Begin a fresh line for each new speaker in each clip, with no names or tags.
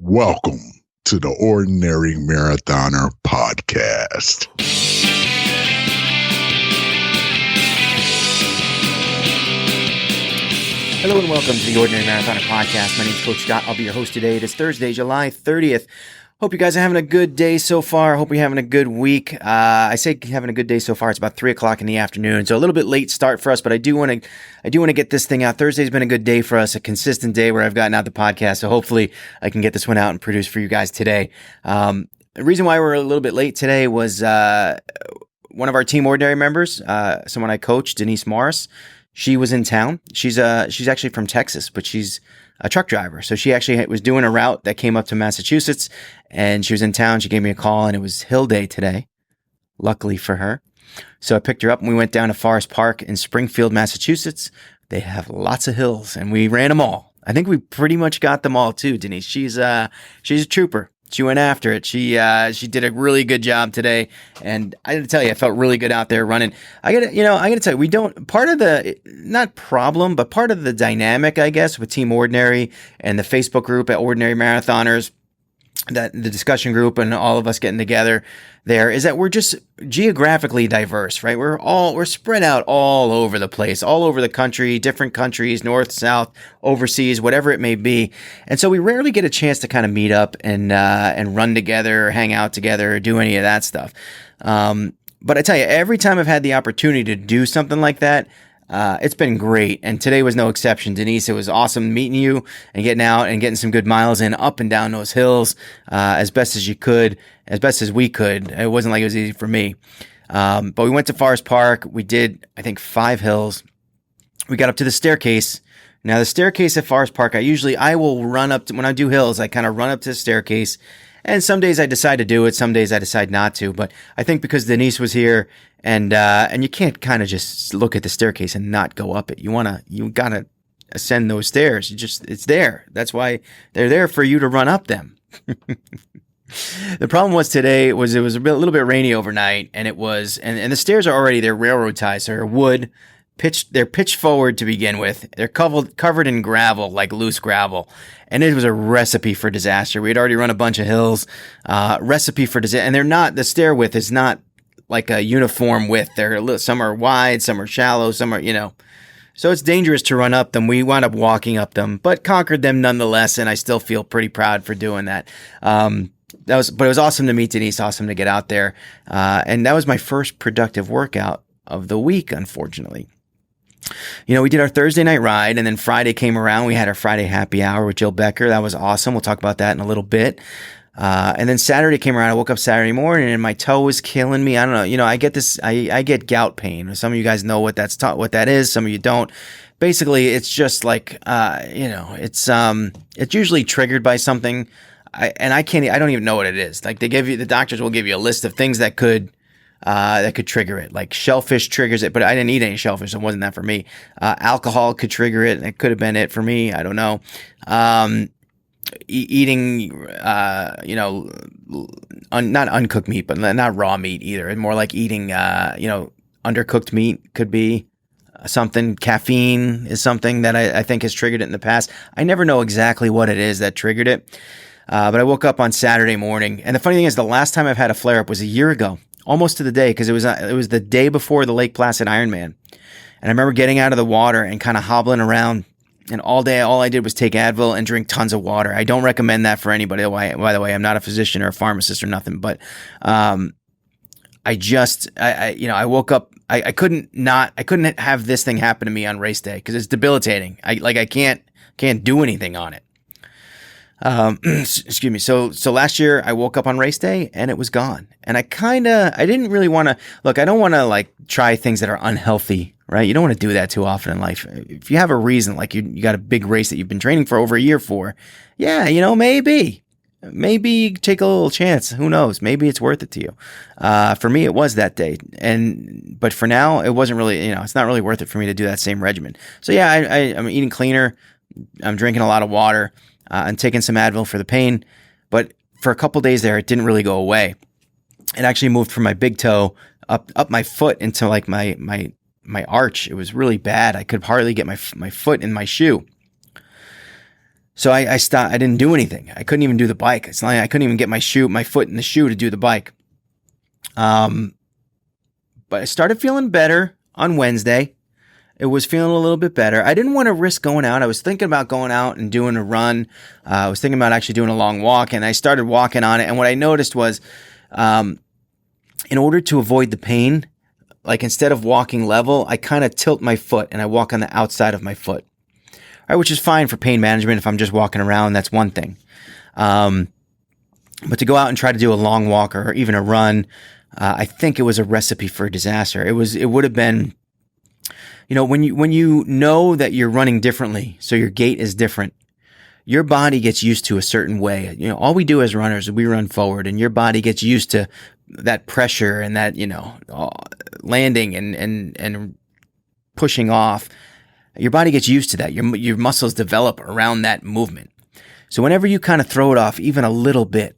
Welcome to the Ordinary Marathoner podcast.
Hello and welcome to the Ordinary Marathoner podcast. My name is Coach Scott. I'll be your host today. It is Thursday, July 30th. Hope you guys are having a good day so far. Hope you're having a good week. I say having a good day so far. It's about 3 o'clock in the afternoon, so a little bit late start for us, but I do want to get this thing out. Thursday's been a good day for us, a consistent day where I've gotten out the podcast, so hopefully I can get this one out and produce for you guys today. The reason why we're a little bit late today was one of our Team Ordinary members, someone I coach, Denise Morris. She was in town. She's actually from Texas, but she's a truck driver. So she actually was doing a route that came up to Massachusetts, and she was in town. She gave me a call, and it was Hill Day today, luckily for her. So I picked her up, and we went down to Forest Park in Springfield, Massachusetts. They have lots of hills, and we ran them all. I think we pretty much got them all too, Denise. She's a trooper. She went after it. She did a really good job today, and I got to tell you, I felt really good out there running. I got to tell you, we don't, part of the, not problem, but part of the dynamic, I guess, with Team Ordinary and the Facebook group at Ordinary Marathoners, that the discussion group and all of us getting together there, is that we're just geographically diverse, right? We're spread out all over the place, all over the country, different countries, north, south, overseas, whatever it may be. And so we rarely get a chance to kind of meet up and run together, or hang out together, or do any of that stuff. But I tell you, every time I've had the opportunity to do something like that, it's been great, and today was no exception. Denise, it was awesome meeting you and getting out and getting some good miles in, up and down those hills, as best as you could, as best as we could. It wasn't like it was easy for me. But we went to Forest Park. We did, I think, 5 hills. We got up to the staircase. Now, the staircase at Forest Park, I will run up to, when I do hills, I kind of run up to the staircase. And some days I decide to do it, some days I decide not to. But I think because Denise was here, and you can't kind of just look at the staircase and not go up it. You gotta ascend those stairs. It's there. That's why they're there, for you to run up them. The problem was today it was a little bit rainy overnight, and it was, and the stairs are already, they're railroad ties, so they're wood. They're pitched forward to begin with. They're covered in gravel, like loose gravel. And it was a recipe for disaster. We had already run a bunch of hills, recipe for disaster. And they're not, the stair width is not like a uniform width. Some are wide, some are shallow, some are, so it's dangerous to run up them. We wound up walking up them, but conquered them nonetheless. And I still feel pretty proud for doing that. But it was awesome to meet Denise, awesome to get out there. And that was my first productive workout of the week, unfortunately. We did our Thursday night ride, and then Friday came around. We had our Friday happy hour with Jill Becker. That was awesome. We'll talk about that in a little bit. And then Saturday came around. I woke up Saturday morning, and my toe was killing me. I don't know. I get this. I get gout pain. Some of you guys know what that is. Some of you don't. Basically, it's just like it's usually triggered by something. I don't even know what it is. Like the doctors will give you a list of things that could trigger it. Like shellfish triggers it, but I didn't eat any shellfish, so it wasn't that for me. Alcohol could trigger it. It could have been it for me. I don't know. Eating, not uncooked meat, but not raw meat either. And more like eating, undercooked meat could be something. Caffeine is something that I think has triggered it in the past. I never know exactly what it is that triggered it. But I woke up on Saturday morning, and the funny thing is, the last time I've had a flare up was a year ago. Almost to the day, because it was the day before the Lake Placid Ironman. And I remember getting out of the water and kind of hobbling around, and all day, all I did was take Advil and drink tons of water. I don't recommend that for anybody. By the way, I'm not a physician or a pharmacist or nothing, but I woke up, I couldn't have this thing happen to me on race day, because it's debilitating. I can't do anything on it. Excuse me. So last year I woke up on race day and it was gone. And I didn't really want to, look, I don't want to like try things that are unhealthy, right? You don't want to do that too often in life. If you have a reason, like you got a big race that you've been training for over a year for, yeah, maybe take a little chance. Who knows? Maybe it's worth it to you. For me, it was that day. But for now, it wasn't really, it's not really worth it for me to do that same regimen. So yeah, I'm eating cleaner. I'm drinking a lot of water. And taking some Advil for the pain. But for a couple days there, it didn't really go away. It actually moved from my big toe up my foot into like my arch. It was really bad. I could hardly get my foot in my shoe. So I stopped. I didn't do anything. I couldn't even do the bike. It's like I couldn't even get my foot in the shoe to do the bike. But I started feeling better on Wednesday. It was feeling a little bit better. I didn't want to risk going out. I was thinking about going out and doing a run. I was thinking about actually doing a long walk, and I started walking on it. And what I noticed was, in order to avoid the pain, like instead of walking level, I kind of tilt my foot and I walk on the outside of my foot. All right, which is fine for pain management. If I'm just walking around, that's one thing. But to go out and try to do a long walk or even a run, I think it was a recipe for disaster. It would have been, when you know that you're running differently, so your gait is different, your body gets used to a certain way. All we do as runners is we run forward, and your body gets used to that pressure and that, landing and pushing off. Your body gets used to that. Your muscles develop around that movement. So whenever you kind of throw it off even a little bit,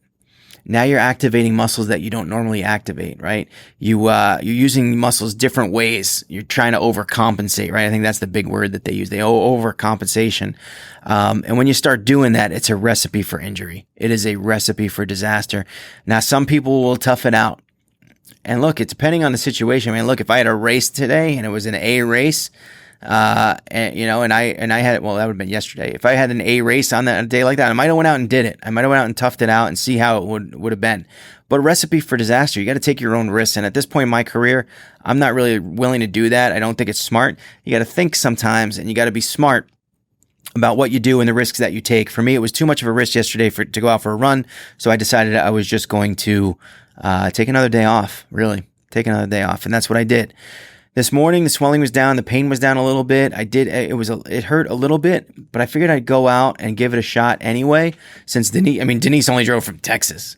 now you're activating muscles that you don't normally activate, right? You're using muscles different ways. You're trying to overcompensate, right? I think that's the big word that they use. They overcompensation. And when you start doing that, it's a recipe for injury. It is a recipe for disaster. Now, some people will tough it out. And look, it's depending on the situation. I mean, look, if I had a race today and it was an A race, and I had, well, that would have been yesterday. If I had an A race on a day like that, I might have went out and did it. I might have went out and toughed it out and see how it would have been. But a recipe for disaster, you got to take your own risks. And at this point in my career, I'm not really willing to do that. I don't think it's smart. You got to think sometimes, and you got to be smart about what you do and the risks that you take. For me, it was too much of a risk yesterday to go out for a run. So I decided I was just going to take another day off, really. Take another day off. And that's what I did. This morning, the swelling was down. The pain was down a little bit. It hurt a little bit, but I figured I'd go out and give it a shot anyway, since Denise only drove from Texas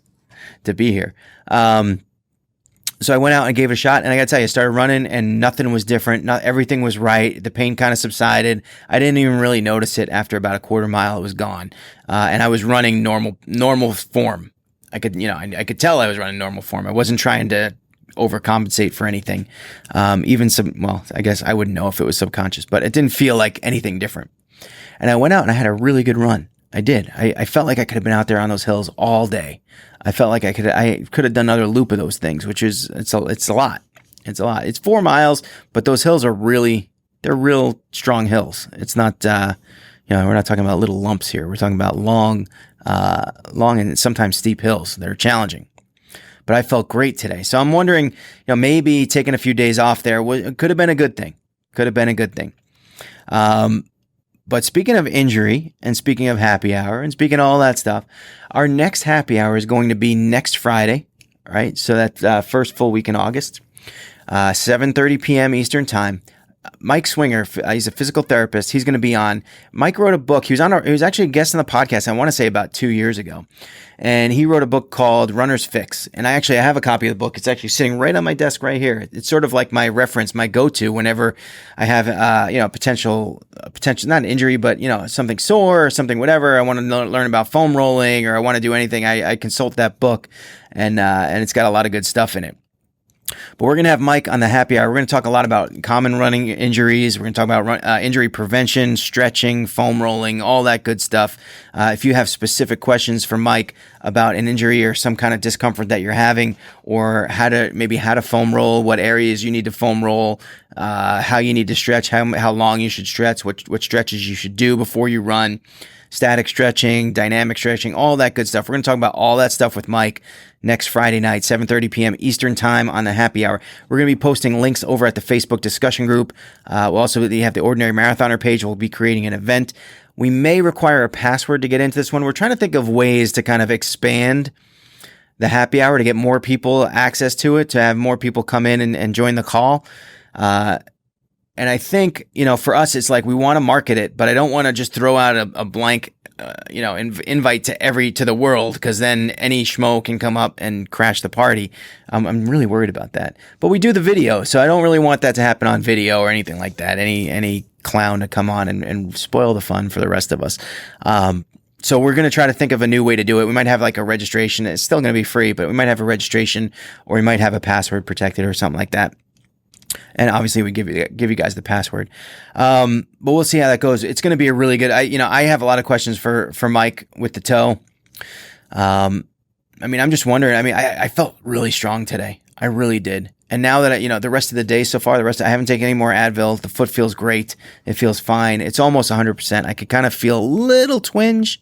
to be here. So I went out and gave it a shot, and I got to tell you, I started running and nothing was different. Everything was right. The pain kind of subsided. I didn't even really notice it. After about a quarter mile, it was gone. And I was running normal form. I could tell I was running normal form. I wasn't trying to overcompensate for anything. I guess I wouldn't know if it was subconscious, but it didn't feel like anything different. And I went out and I had a really good run. I did. I felt like I could have been out there on those hills all day. I felt like I could have done another loop of those things, which is, it's a lot. It's a lot. It's 4 miles, but those hills are they're real strong hills. It's not, we're not talking about little lumps here. We're talking about long and sometimes steep hills. They're challenging. But I felt great today. So I'm wondering, maybe taking a few days off there could have been a good thing. But speaking of injury and speaking of happy hour and speaking of all that stuff, our next happy hour is going to be next Friday, right? So that's first full week in August, 7:30 p.m. Eastern time. Mike Swinger, he's a physical therapist. He's going to be on. Mike wrote a book. He was actually a guest on the podcast, I want to say about 2 years ago. And he wrote a book called Runner's Fix. And I have a copy of the book. It's actually sitting right on my desk right here. It's sort of like my reference, my go-to whenever I have, potential, not an injury, but, something sore or something, whatever. I want to learn about foam rolling or I want to do anything. I consult that book and it's got a lot of good stuff in it. But we're going to have Mike on the happy hour. We're going to talk a lot about common running injuries. We're going to talk about injury prevention, stretching, foam rolling, all that good stuff. If you have specific questions for Mike about an injury or some kind of discomfort that you're having, or how to foam roll, what areas you need to foam roll, how you need to stretch, how long you should stretch, what stretches you should do before you run, static stretching, dynamic stretching, all that good stuff. We're going to talk about all that stuff with Mike next Friday night, 7:30 p.m. Eastern time on the happy hour. We're going to be posting links over at the Facebook discussion group. We'll also have the Ordinary Marathoner page. We'll be creating an event. We may require a password to get into this one. We're trying to think of ways to kind of expand the happy hour to get more people access to it, to have more people come in and join the call. And I think, for us, it's like we want to market it, but I don't want to just throw out a blank, invite to the world, because then any schmo can come up and crash the party. I'm really worried about that. But we do the video, so I don't really want that to happen on video or anything like that. Any clown to come on and spoil the fun for the rest of us. So we're going to try to think of a new way to do it. We might have like a registration. It's still going to be free, but we might have a registration, or we might have a password protected or something like that. And obviously we give you guys the password. But we'll see how that goes. It's going to be a really good, I have a lot of questions for Mike with the toe. I'm just wondering, I felt really strong today. I really did. And now that the rest of the day so far, I haven't taken any more Advil. The foot feels great. It feels fine. It's almost 100%. I could kind of feel a little twinge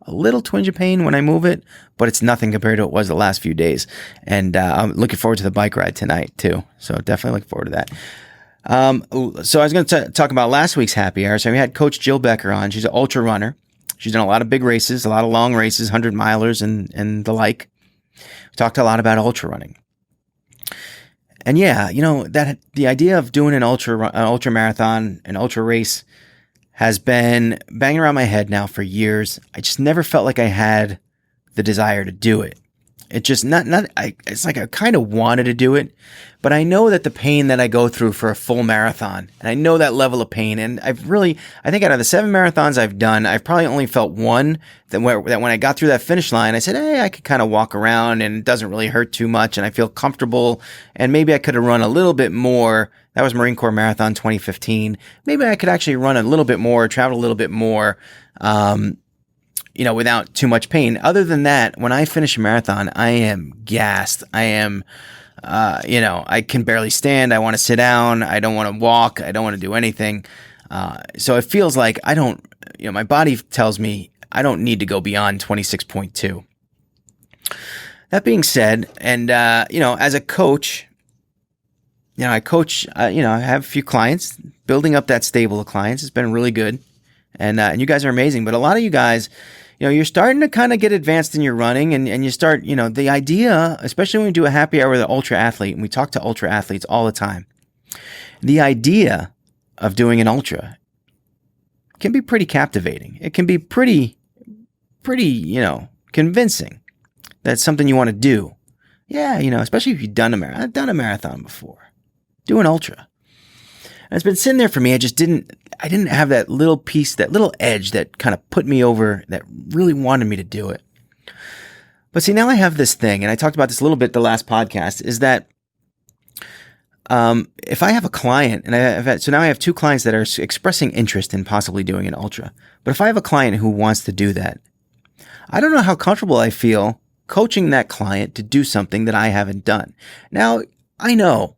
of pain when I move it, but it's nothing compared to what it was the last few days. And I'm looking forward to the bike ride tonight too. So definitely looking forward to that. So I was going to talk about last week's happy hour. So we had Coach Jill Becker on. She's an Ultrarunner. She's done a lot of big races, a lot of long races, 100 milers and the like. We talked a lot about ultrarunning. And yeah, that the idea of doing an ultra marathon, an ultra race has been banging around my head now for years. I just never felt like I had the desire to do it. It just it's like I kind of wanted to do it, but I know that the pain that I go through for a full marathon, and I know that level of pain, and I think out of the 7 marathons I've done, I've probably only felt one that when I got through that finish line, I said, hey, I could kind of walk around and it doesn't really hurt too much and I feel comfortable, and maybe I could have run a little bit more. That was Marine Corps Marathon 2015. Maybe I could actually run a little bit more, travel a little bit more, without too much pain. Other than that, when I finish a marathon, I am gassed. I am, I can barely stand. I want to sit down. I don't want to walk. I don't want to do anything. So it feels like my body tells me I don't need to go beyond 26.2. That being said, and, as a coach, I coach, I have a few clients. Building up that stable of clients has been really good. And you guys are amazing. But a lot of you guys, you're starting to kind of get advanced in your running, and you start, the idea, especially when we do a happy hour with an ultra athlete, and we talk to ultra athletes all the time, the idea of doing an ultra can be pretty captivating. It can be pretty, convincing that it's something you want to do. Yeah, especially if you've done a marathon. I've done a marathon before. Do an ultra. And it's been sitting there for me. I didn't have that little piece, that little edge that kind of put me over, that really wanted me to do it. But see, now I have this thing, and I talked about this a little bit the last podcast, is that if I have a client, and so now I have 2 clients that are expressing interest in possibly doing an ultra. But if I have a client who wants to do that, I don't know how comfortable I feel coaching that client to do something that I haven't done. Now, I know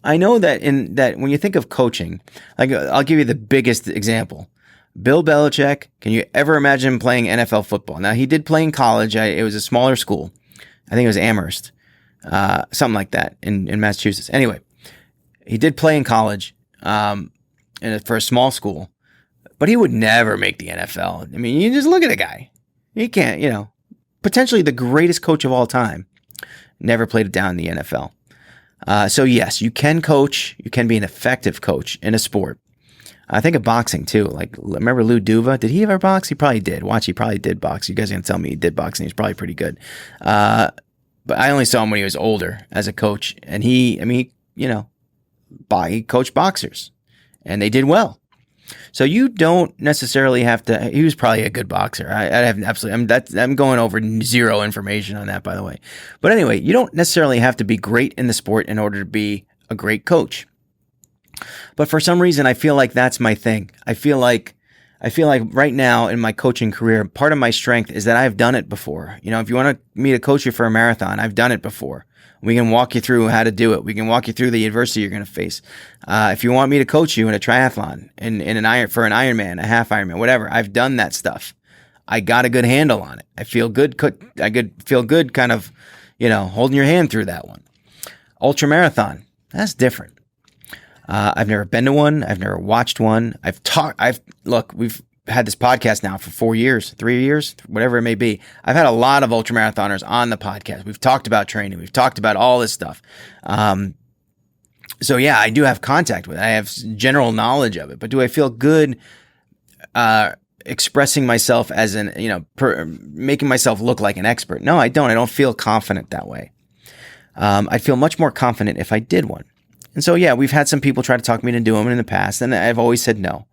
that when you think of coaching, like I'll give you the biggest example. Bill Belichick, can you ever imagine playing NFL football? Now, he did play in college. It was a smaller school. I think it was Amherst, something like that in Massachusetts. Anyway, he did play in college for a small school, but he would never make the NFL. I mean, you just look at the guy. He can't, potentially the greatest coach of all time, never played it down in the NFL. So yes, you can coach. You can be an effective coach in a sport. I think of boxing too. Like, remember Lou Duva? Did he ever box? He probably did. He probably did box. You guys are going to tell me he did boxing. He's probably pretty good. But I only saw him when he was older as a coach. And he coached boxers. And they did well. So you don't necessarily have to. He was probably a good boxer. I have absolutely. I'm going over zero information on that, by the way. But anyway, you don't necessarily have to be great in the sport in order to be a great coach. But for some reason, I feel like that's my thing. I feel like right now in my coaching career, part of my strength is that I've done it before. If you want me to coach you for a marathon, I've done it before. We can walk you through how to do it. We can walk you through the adversity you're going to face. If you want me to coach you in a triathlon, for an Ironman, a half Ironman, whatever, I've done that stuff. I got a good handle on it. I feel good. Feel good kind of, holding your hand through that one. Ultra marathon, that's different. I've never been to one. I've never watched one. We've had this podcast now for 4 years, 3 years, whatever it may be. I've had a lot of ultramarathoners on the podcast. We've talked about training. We've talked about all this stuff. So yeah, I do have contact with it. I have general knowledge of it, but do I feel good, expressing myself as making myself look like an expert? No, I don't. I don't feel confident that way. I'd feel much more confident if I did one. And so, yeah, we've had some people try to talk me into doing them in the past, and I've always said no.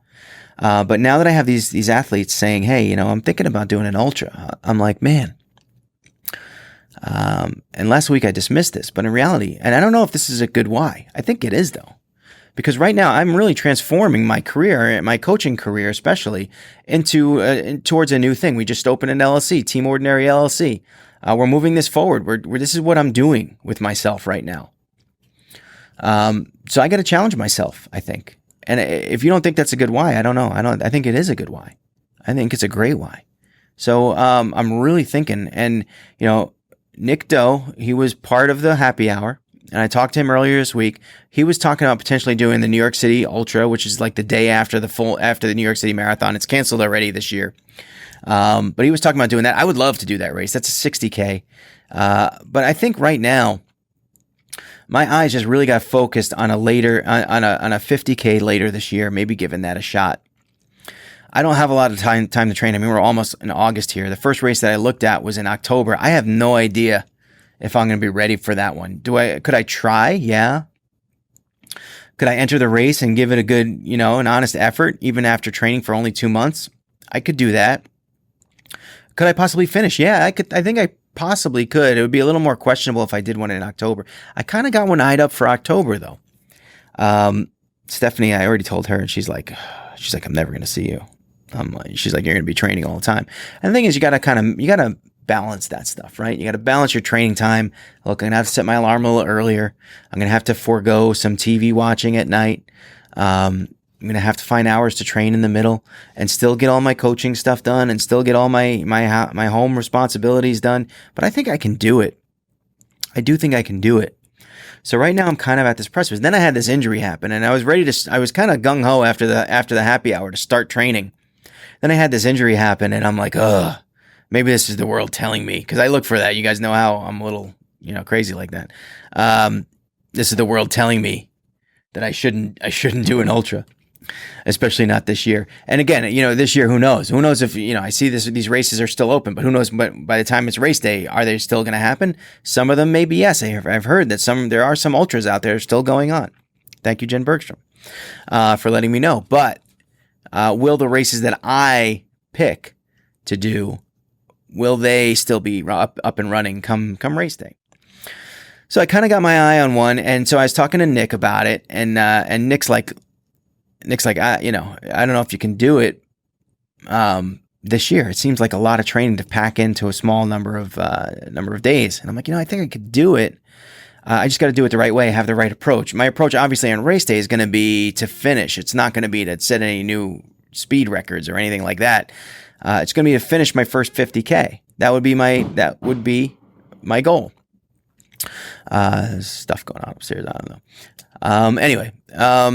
But now that I have these athletes saying, hey, I'm thinking about doing an ultra, I'm like, man, And last week I dismissed this, but in reality, and I don't know if this is a good why. I think it is though, because right now I'm really transforming my career, my coaching career especially, into towards a new thing. We just opened an LLC, Team Ordinary LLC. We're moving this forward. This is what I'm doing with myself right now. So I got to challenge myself, I think. And if you don't think that's a good why, I don't know. I think it is a good why. I think it's a great why. So I'm really thinking, and Nick Doe, he was part of the happy hour, and I talked to him earlier this week. He was talking about potentially doing the New York City Ultra, which is like the day after the New York City Marathon. It's canceled already this year. But he was talking about doing that. I would love to do that race. That's a 60K. But I think right now, my eyes just really got focused on a 50K later this year, maybe giving that a shot. I don't have a lot of time to train. I mean, we're almost in August here. The first race that I looked at was in October. I have no idea if I'm going to be ready for that one. Could I try? Yeah. Could I enter the race and give it a good, an honest effort, even after training for only 2 months? I could do that. Could I possibly finish? Yeah, I could. I think I possibly could. It would be a little more questionable if I did one in October. I kind of got one eyed up for October though. Stephanie, I already told her, and she's like, I'm never going to see you. She's like, you're going to be training all the time. And the thing is, you got to balance that stuff, right? You got to balance your training time. Look, I'm going to have to set my alarm a little earlier. I'm going to have to forego some TV watching at night. I'm going to have to find hours to train in the middle and still get all my coaching stuff done and still get all my home responsibilities done. But I think I can do it. I do think I can do it. So right now I'm kind of at this precipice. Then I had this injury happen, and I was kind of gung ho after the happy hour to start training. Then I had this injury happen, and I'm like, maybe this is the world telling me, because I look for that. You guys know how I'm a little, crazy like that. This is the world telling me that I shouldn't do an ultra, especially not this year. And again, this year, who knows? Who knows if, I see these races are still open, but who knows? But by the time it's race day, are they still going to happen? Some of them maybe yes. I've heard that there are some ultras out there still going on. Thank you, Jen Bergstrom, for letting me know. But will the races that I pick to do, will they still be up and running come race day? So I kind of got my eye on one, and so I was talking to Nick about it, and Nick's like, I don't know if you can do it this year. It seems like a lot of training to pack into a small number of days, and I'm like, I think I could do it. I just got to do it the right way, have the right approach. My approach, obviously, on race day is going to be to finish. It's not going to be to set any new speed records or anything like that. It's going to be to finish my first 50K. That would be my goal. There's stuff going on upstairs. I don't know. Anyway, I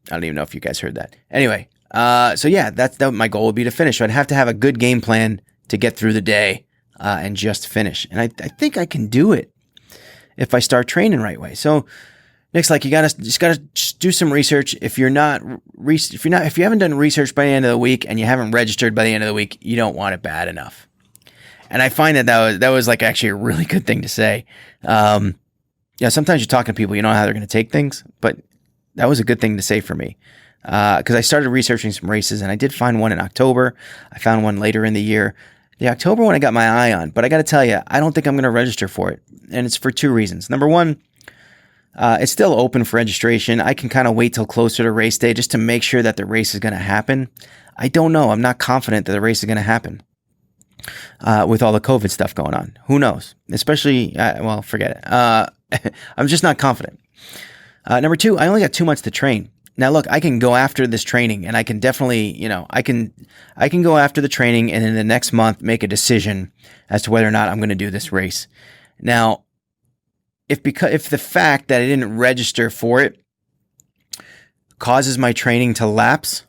don't even know if you guys heard that. Anyway, so yeah, that my goal would be to finish. So I'd have to have a good game plan to get through the day and just finish. And I think I can do it if I start training right way. So Nick's like, you gotta do some research. If you haven't done research by the end of the week and you haven't registered by the end of the week, you don't want it bad enough. And I find that was like actually a really good thing to say. Sometimes you're talking to people, you know how they're going to take things, but that was a good thing to say for me. Because I started researching some races, and I did find one in October. I found one later in the year. The October one I got my eye on, but I got to tell you, I don't think I'm going to register for it. And it's for 2 reasons. Number one, it's still open for registration. I can kind of wait till closer to race day just to make sure that the race is going to happen. I don't know. I'm not confident that the race is going to happen with all the COVID stuff going on. Who knows? Especially, forget it. I'm just not confident. Number 2, I only got 2 months to train. Now, look, I can go after this training, and I can definitely, I can go after the training, and in the next month make a decision as to whether or not I'm going to do this race. Now, if the fact that I didn't register for it causes my training to lapse,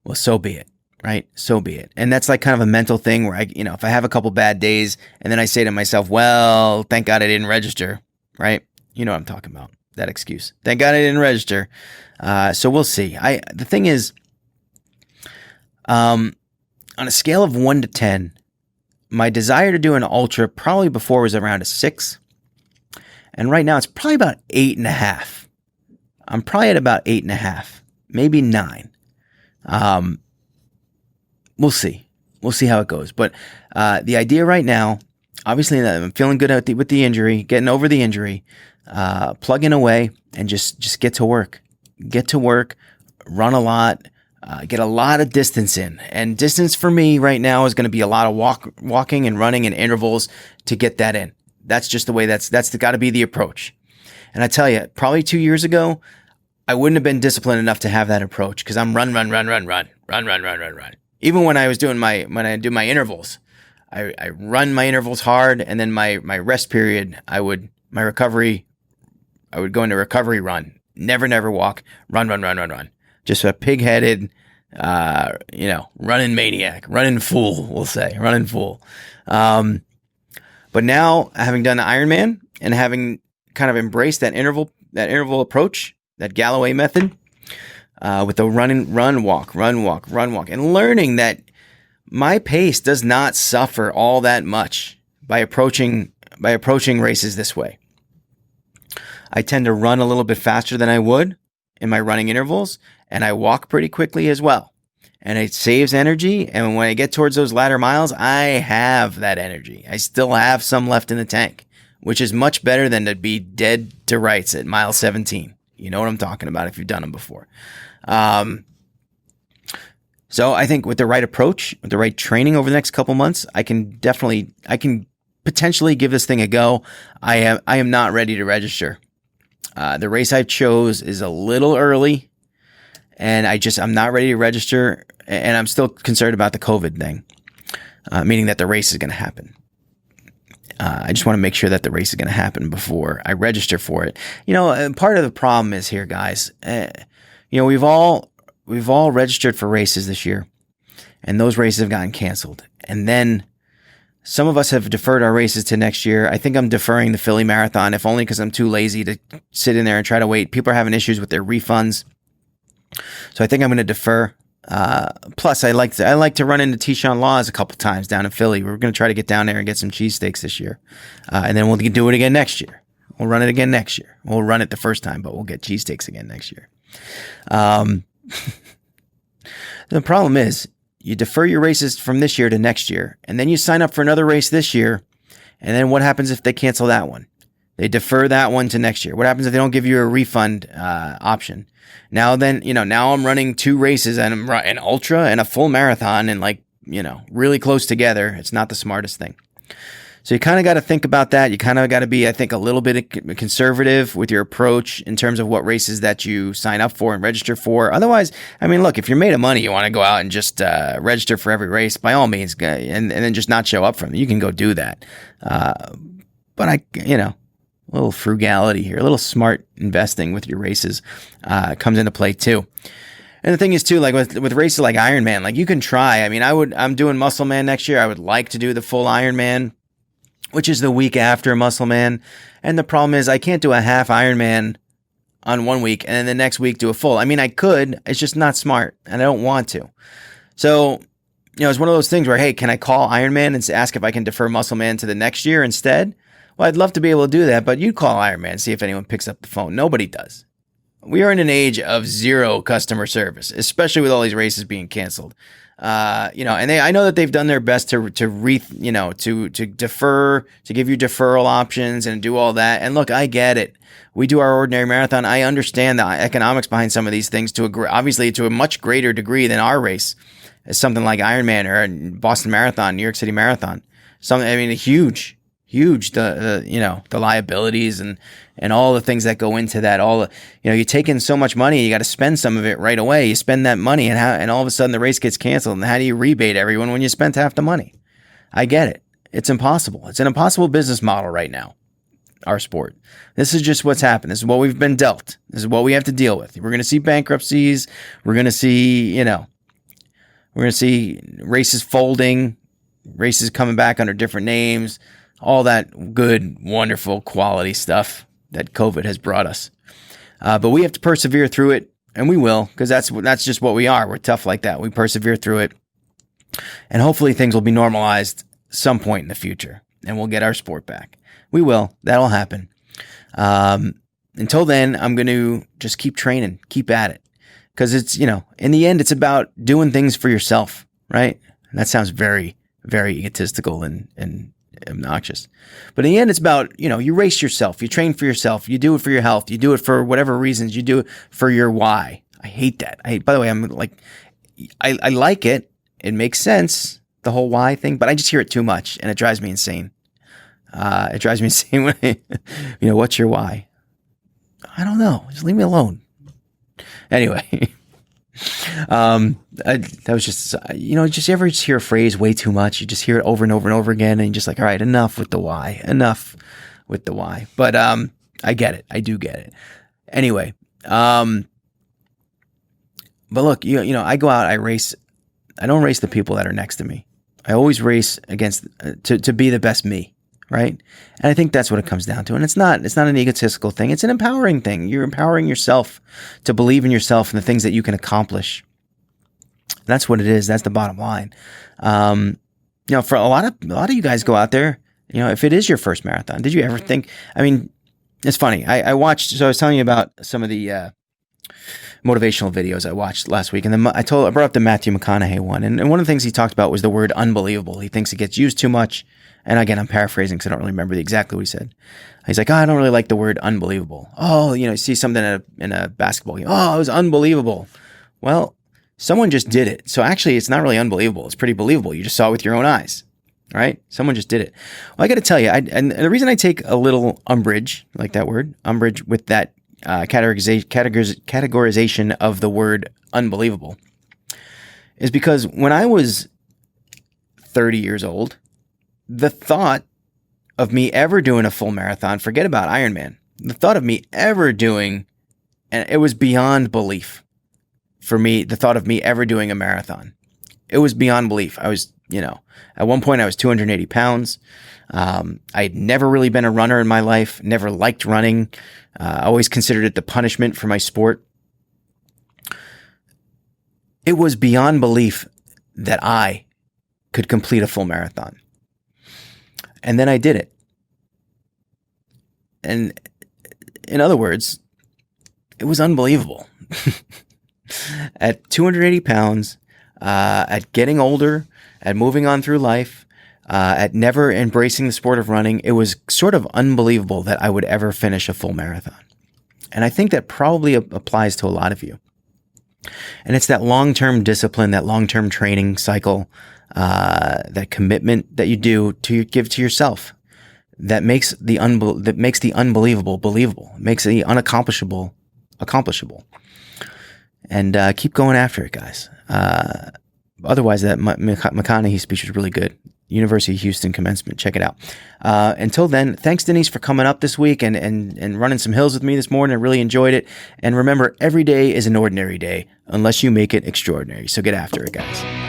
well, so be it, right? So be it. And that's like kind of a mental thing where if I have a couple bad days, and then I say to myself, well, thank God I didn't register, right? You know what I'm talking about. That excuse. Thank God I didn't register. So we'll see. The thing is, on a scale of 1 to 10, my desire to do an ultra probably before was around a 6. And right now it's probably about 8.5. I'm probably at about 8.5, maybe 9. We'll see. We'll see how it goes. But the idea right now obviously I'm feeling good with the injury, getting over the injury, plugging away and just get to work. Get to work, run a lot, get a lot of distance in. And distance for me right now is going to be a lot of walking and running and intervals to get that in. That's just the way that's got to be the approach. And I tell you, probably 2 years ago, I wouldn't have been disciplined enough to have that approach because I'm run. Even when I do my intervals, I run my intervals hard, and then my rest period, I would go into recovery run. Never walk. Run. Just a pig-headed, running maniac, running fool, we'll say, running fool. But now, having done the Ironman and having kind of embraced that interval approach, that Galloway method, with the run, walk, and learning that my pace does not suffer all that much by approaching races this way. I tend to run a little bit faster than I would in my running intervals, and I walk pretty quickly as well. And it saves energy, and when I get towards those latter miles, I have that energy. I still have some left in the tank, which is much better than to be dead to rights at mile 17. You know what I'm talking about if you've done them before. So I think with the right approach, with the right training over the next couple months, I can potentially give this thing a go. I am not ready to register. The race I chose is a little early, and I'm not ready to register, and I'm still concerned about the COVID thing, meaning that the race is going to happen. I just want to make sure that the race is going to happen before I register for it. Part of the problem is here, guys. We've all registered for races this year, and those races have gotten canceled. And then some of us have deferred our races to next year. I think I'm deferring the Philly Marathon, if only because I'm too lazy to sit in there and try to wait. People are having issues with their refunds, so I think I'm going to defer. Plus, I like to run into Tishan Laws a couple times down in Philly. We're going to try to get down there and get some cheesesteaks this year, and then we'll do it again next year. We'll run it again next year. We'll run it the first time, but we'll get cheesesteaks again next year. The problem is you defer your races from this year to next year, and then you sign up for another race this year, and then what happens if they cancel that one? They defer that one to next year. What happens if they don't give you a refund option? Now I'm running 2 races, and I'm an ultra and a full marathon, and really close together. It's not the smartest thing. So you kind of got to think about that. You kind of got to be, I think, a little bit conservative with your approach in terms of what races that you sign up for and register for. Otherwise, look, if you're made of money, you want to go out and just register for every race, by all means, and then just not show up for them. You can go do that. But a little frugality here, a little smart investing with your races comes into play too. And the thing is too, like with races like Ironman, you can try. I'm doing Muscle Man next year. I would like to do the full Ironman, which is the week after Muscle Man. And the problem is I can't do a half Ironman on one week and then the next week do a full. I could, it's just not smart and I don't want to. So, it's one of those things where, hey, can I call Ironman and ask if I can defer Muscle Man to the next year instead? Well, I'd love to be able to do that, but you call Ironman and see if anyone picks up the phone. Nobody does. We are in an age of zero customer service, especially with all these races being canceled. And I know that they've done their best to defer, to give you deferral options and do all that. And look, I get it. We do our ordinary marathon. I understand the economics behind some of these things obviously to a much greater degree than our race, as something like Ironman or Boston Marathon, New York City Marathon. Huge, the liabilities and all the things that go into that. You take in so much money, you got to spend some of it right away. You spend that money and all of a sudden the race gets canceled. And how do you rebate everyone when you spent half the money? I get it. It's impossible. It's an impossible business model right now, our sport. This is just what's happened. This is what we've been dealt. This is what we have to deal with. We're going to see bankruptcies. We're going to see, races folding, races coming back under different names. All that good, wonderful, quality stuff that COVID has brought us. But we have to persevere through it, and we will, because that's just what we are. We're tough like that. We persevere through it, and hopefully things will be normalized some point in the future, and we'll get our sport back. We will. That'll happen. Until then, I'm going to just keep training, keep at it, because it's, in the end, it's about doing things for yourself, right? And that sounds very, very egotistical and obnoxious. But in the end, it's about, you race yourself, you train for yourself, you do it for your health, you do it for whatever reasons, you do it for your why. I hate that. By the way, I'm like, I like it. It makes sense, the whole why thing, but I just hear it too much and it drives me insane. It drives me insane when what's your why? I don't know. Just leave me alone. Anyway, that was just, just you ever just hear a phrase way too much? You just hear it over and over and over again, and you're just like, all right, enough with the why. Enough with the why. But I get it. I do get it. Anyway, but look, I go out, I race. I don't race the people that are next to me. I always race against to be the best me. Right. And I think that's what it comes down to. And it's not an egotistical thing. It's an empowering thing. You're empowering yourself to believe in yourself and the things that you can accomplish. That's what it is. That's the bottom line. For a lot of you guys go out there, if it is your first marathon, did you ever think, it's funny. I watched, so I was telling you about some of the, motivational videos I watched last week. And then I brought up the Matthew McConaughey one. And one of the things he talked about was the word unbelievable. He thinks it gets used too much. And again, I'm paraphrasing because I don't really remember exactly what he said. He's like, I don't really like the word unbelievable. Oh, you see something in a basketball game. Oh, it was unbelievable. Well, someone just did it. So actually, it's not really unbelievable. It's pretty believable. You just saw it with your own eyes, right? Someone just did it. Well, I got to tell you, and the reason I take a little umbrage, like that word, umbrage with that categorization of the word unbelievable, is because when I was 30 years old, the thought of me ever doing a full marathon, forget about Ironman, the thought of me ever doing, and it was beyond belief for me, the thought of me ever doing a marathon. It was beyond belief. I was, at one point I was 280 pounds. I'd never really been a runner in my life, never liked running. I always considered it the punishment for my sport. It was beyond belief that I could complete a full marathon. And then I did it. And in other words, it was unbelievable. At 280 pounds, at getting older, at moving on through life, at never embracing the sport of running, it was sort of unbelievable that I would ever finish a full marathon. And I think that probably applies to a lot of you. And it's that long-term discipline, that long-term training cycle, that commitment that you do to give to yourself that makes the unbelievable believable, makes the unaccomplishable accomplishable. And keep going after it, guys. Otherwise, that McConaughey speech was really good. University of Houston commencement. Check it out. Until then, thanks, Denise, for coming up this week and running some hills with me this morning. I really enjoyed it. And remember, every day is an ordinary day unless you make it extraordinary. So get after it, guys.